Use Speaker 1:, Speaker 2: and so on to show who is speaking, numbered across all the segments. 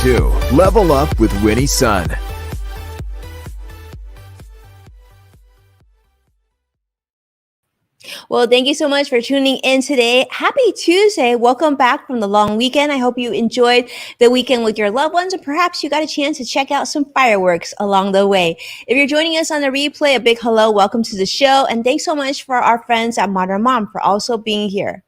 Speaker 1: to Level Up with Winnie Sun.
Speaker 2: Well, thank you so much for tuning in today. Happy Tuesday. Welcome back from the long weekend. I hope you enjoyed the weekend with your loved ones, and perhaps you got a chance to check out some fireworks along the way. If you're joining us on the replay, a big hello. Welcome to the show. And thanks so much for our friends at Modern Mom for also being here.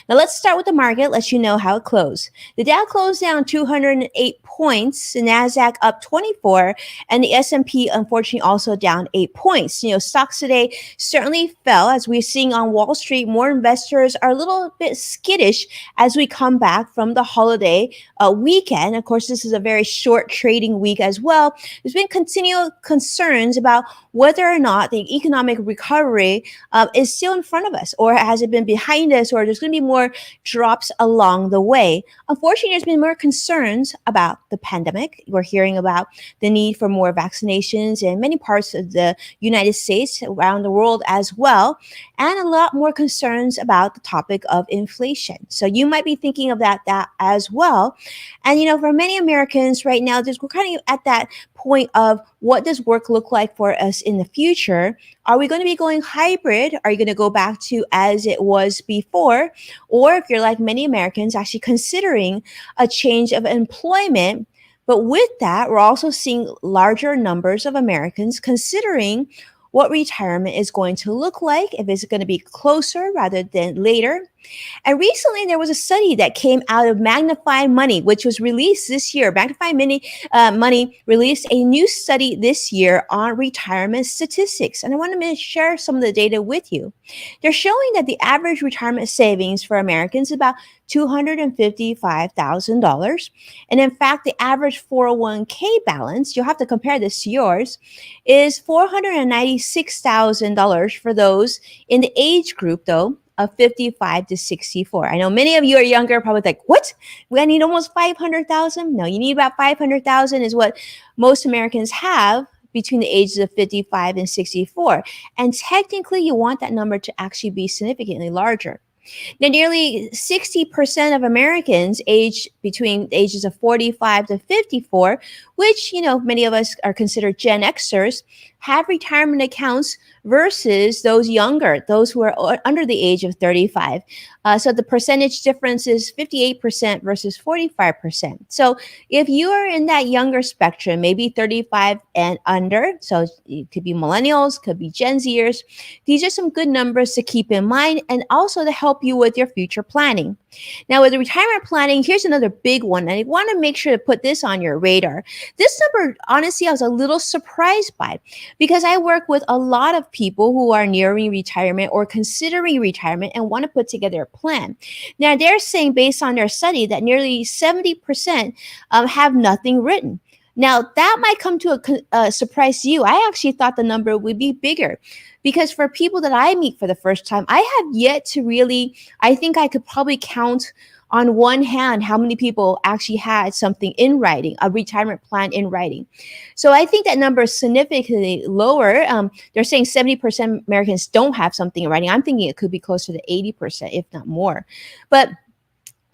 Speaker 2: Now let's start with the market, let you know how it closed. The Dow closed down 208 points, the Nasdaq up 24, and the S&P unfortunately also down 8 points. Stocks today certainly fell as we're seeing on Wall Street. More investors are a little bit skittish as we come back from the holiday weekend. Of course, this is a very short trading week as well. There's been continual concerns about whether or not the economic recovery is still in front of us, or has it been behind us, or there's going to be more drops along the way. Unfortunately, there's been more concerns about the pandemic. We're hearing about the need for more vaccinations in many parts of the United States, around the world as well, and a lot more concerns about the topic of inflation. So you might be thinking of that as well. And for many Americans right now, we're kind of at that point of, what does work look like for us in the future? Are we going to be going hybrid? Are you going to go back to as it was before? Or if you're like many Americans, actually considering a change of employment. But with that, we're also seeing larger numbers of Americans considering what retirement is going to look like, if it's going to be closer rather than later. And recently, there was a study that came out of Magnify Money, which was released this year. Magnify Money released a new study this year on retirement statistics. And I want to share some of the data with you. They're showing that the average retirement savings for Americans is about $255,000. And in fact, the average 401k balance, you'll have to compare this to yours, is $496,000 for those in the age group, though, of 55 to 64. I know many of you are younger, probably like, what? We need almost 500,000? No, you need about 500,000 is what most Americans have between the ages of 55 and 64. And technically, you want that number to actually be significantly larger. Now, nearly 60% of Americans age between the ages of 45 to 54, which, many of us are considered Gen Xers, have retirement accounts versus those younger, those who are under the age of 35. So the percentage difference is 58% versus 45%. So if you are in that younger spectrum, maybe 35 and under, so it could be millennials, could be Gen Zers, these are some good numbers to keep in mind, and also to help you with your future planning. Now, with the retirement planning, here's another big one. And I want to make sure to put this on your radar. This number, honestly, I was a little surprised by, because I work with a lot of people who are nearing retirement or considering retirement and want to put together a plan. Now, they're saying, based on their study, that nearly 70% have nothing written. Now, that might come to a surprise to you. I actually thought the number would be bigger, because for people that I meet for the first time, I have yet to really, I think I could probably count on one hand how many people actually had something in writing, a retirement plan in writing. So I think that number is significantly lower. They're saying 70% Americans don't have something in writing. I'm thinking it could be closer to 80%, if not more. But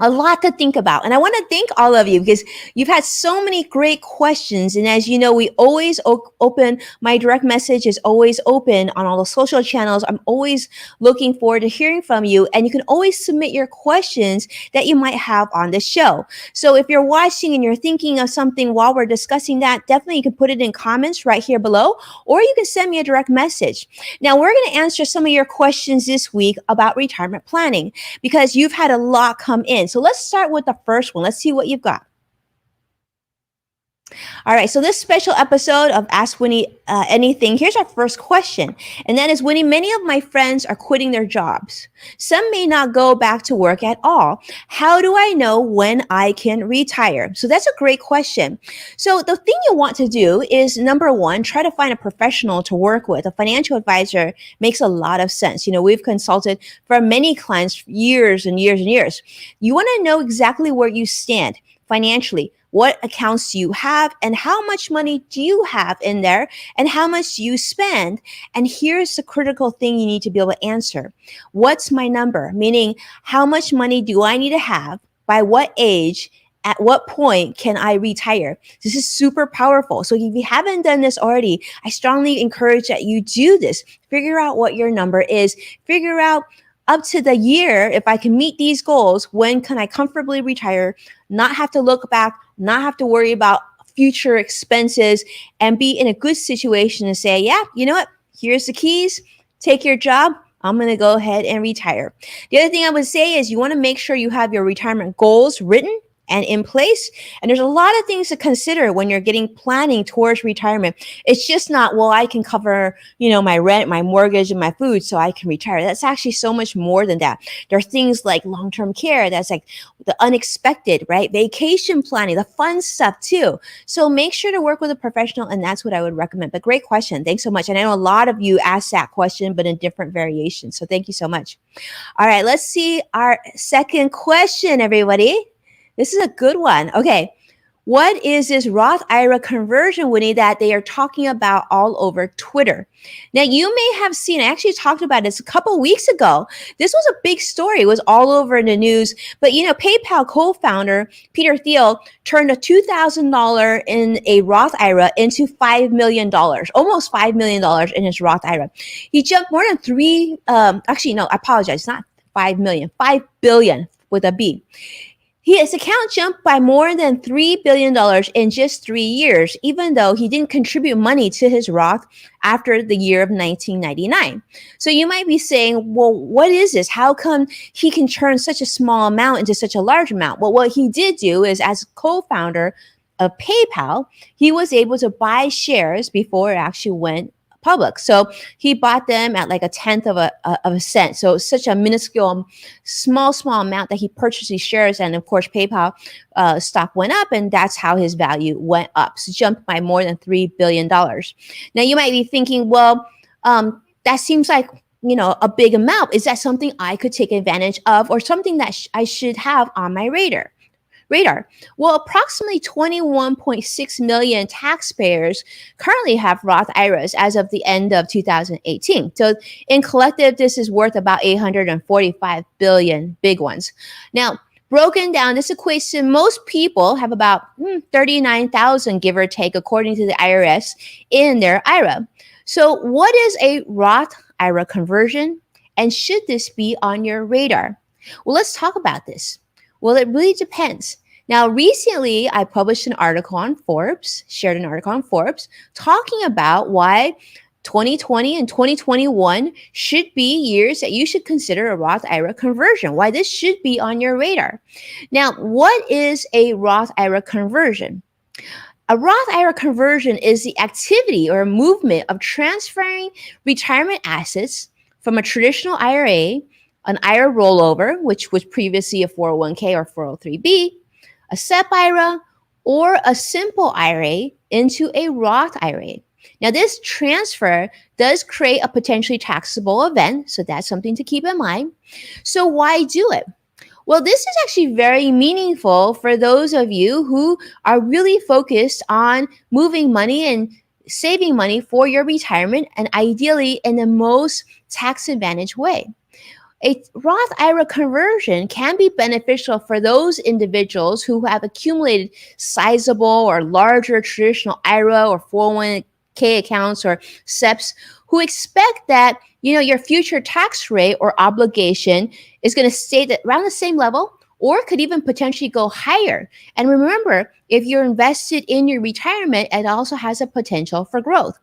Speaker 2: a lot to think about. And I want to thank all of you, because you've had so many great questions. And as you know, we always open, my direct message is always open on all the social channels. I'm always looking forward to hearing from you. And you can always submit your questions that you might have on the show. So if you're watching and you're thinking of something while we're discussing that, definitely you can put it in comments right here below, or you can send me a direct message. Now, we're going to answer some of your questions this week about retirement planning, because you've had a lot come in. So let's start with the first one. Let's see what you've got. All right, so this special episode of Ask Winnie Anything, here's our first question. And that is, Winnie, many of my friends are quitting their jobs. Some may not go back to work at all. How do I know when I can retire? So that's a great question. So the thing you want to do is, number one, try to find a professional to work with. A financial advisor makes a lot of sense. We've consulted for many clients for years and years and years. You want to know exactly where you stand financially. What accounts do you have, and how much money do you have in there, and how much do you spend? And here's the critical thing you need to be able to answer. What's my number? Meaning, how much money do I need to have, by what age, at what point can I retire? This is super powerful. So if you haven't done this already, I strongly encourage that you do this. Figure out what your number is. Figure out up to the year, if I can meet these goals, when can I comfortably retire, not have to look back, not have to worry about future expenses, and be in a good situation to say, yeah, you know what? Here's the keys. Take your job. I'm going to go ahead and retire. The other thing I would say is you want to make sure you have your retirement goals written and in place. And there's a lot of things to consider when you're getting planning towards retirement. It's just not, well, I can cover, my rent, my mortgage, and my food so I can retire. That's actually so much more than that. There are things like long-term care. That's like the unexpected, right? Vacation planning, the fun stuff too. So make sure to work with a professional, and that's what I would recommend. But great question. Thanks so much. And I know a lot of you asked that question, but in different variations. So thank you so much. All right, let's see our second question, everybody. This is a good one. Okay. What is this Roth IRA conversion, Winnie, that they are talking about all over Twitter? Now, you may have seen, I actually talked about this a couple weeks ago. This was a big story. It was all over in the news. But, PayPal co-founder Peter Thiel turned a $2,000 in a Roth IRA into $5 million, almost $5 million in his Roth IRA. He jumped more than I apologize, not 5 million, 5 billion with a B. His account jumped by more than $3 billion in just 3 years, even though he didn't contribute money to his Roth after the year of 1999. So you might be saying, well, what is this? How come he can turn such a small amount into such a large amount? Well, what he did do is, as co-founder of PayPal, he was able to buy shares before it actually went public. So he bought them at like a tenth of a cent. So it's such a minuscule, small amount that he purchased these shares. And of course, PayPal stock went up, and that's how his value went up. So jumped by more than $3 billion. Now you might be thinking, well, that seems like, a big amount. Is that something I could take advantage of, or something that I should have on my radar? Well, approximately 21.6 million taxpayers currently have Roth IRAs as of the end of 2018. So in collective, this is worth about 845 billion, big ones. Now, broken down, this equates to most people have about 39,000, give or take, according to the IRS, in their IRA. So what is a Roth IRA conversion? And should this be on your radar? Well, let's talk about this. Well, it really depends. Now, recently, I published an article on Forbes, shared an article on Forbes, talking about why 2020 and 2021 should be years that you should consider a Roth IRA conversion, why this should be on your radar. Now, what is a Roth IRA conversion? A Roth IRA conversion is the activity or movement of transferring retirement assets from a traditional IRA, an IRA rollover, which was previously a 401k or 403b, a SEP IRA, or a simple IRA into a Roth IRA. Now, this transfer does create a potentially taxable event, so that's something to keep in mind. So why do it? Well, this is actually very meaningful for those of you who are really focused on moving money and saving money for your retirement, and ideally in the most tax advantage way. A Roth IRA conversion can be beneficial for those individuals who have accumulated sizable or larger traditional IRA or 401k accounts or SEPs, who expect that your future tax rate or obligation is going to stay around the same level, or could even potentially go higher. And remember, if you're invested in your retirement, it also has a potential for growth.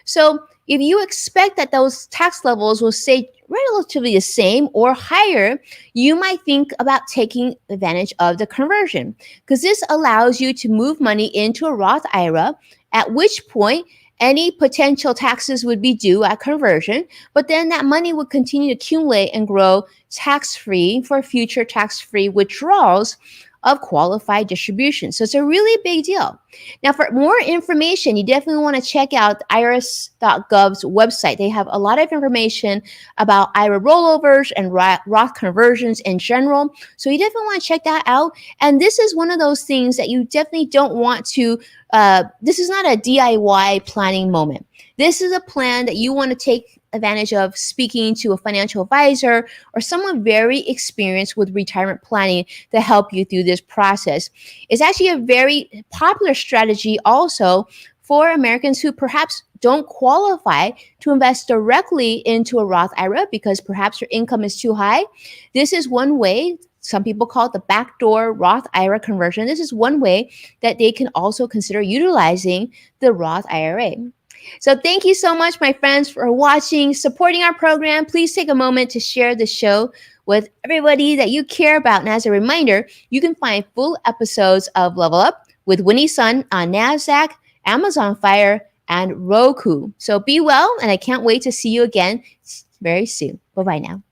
Speaker 2: So if you expect that those tax levels will stay relatively the same or higher, you might think about taking advantage of the conversion, because this allows you to move money into a Roth IRA, at which point any potential taxes would be due at conversion, but then that money would continue to accumulate and grow tax-free for future tax-free withdrawals of qualified distribution. So it's a really big deal. Now, for more information, you definitely want to check out irs.gov's website. They have a lot of information about IRA rollovers and Roth conversions in general. So you definitely want to check that out. And this is one of those things that you definitely don't want to, this is not a DIY planning moment. This is a plan that you want to take advantage of speaking to a financial advisor or someone very experienced with retirement planning to help you through this process. It's actually a very popular strategy also for Americans who perhaps don't qualify to invest directly into a Roth IRA because perhaps your income is too high. This is one way. Some people call it the backdoor Roth IRA conversion. This is one way that they can also consider utilizing the Roth IRA. So thank you so much, my friends, for watching, supporting our program. Please take a moment to share the show with everybody that you care about. And as a reminder, you can find full episodes of Level Up with Winnie Sun on NASDAQ, Amazon Fire, and Roku. So be well, and I can't wait to see you again very soon. Bye-bye now.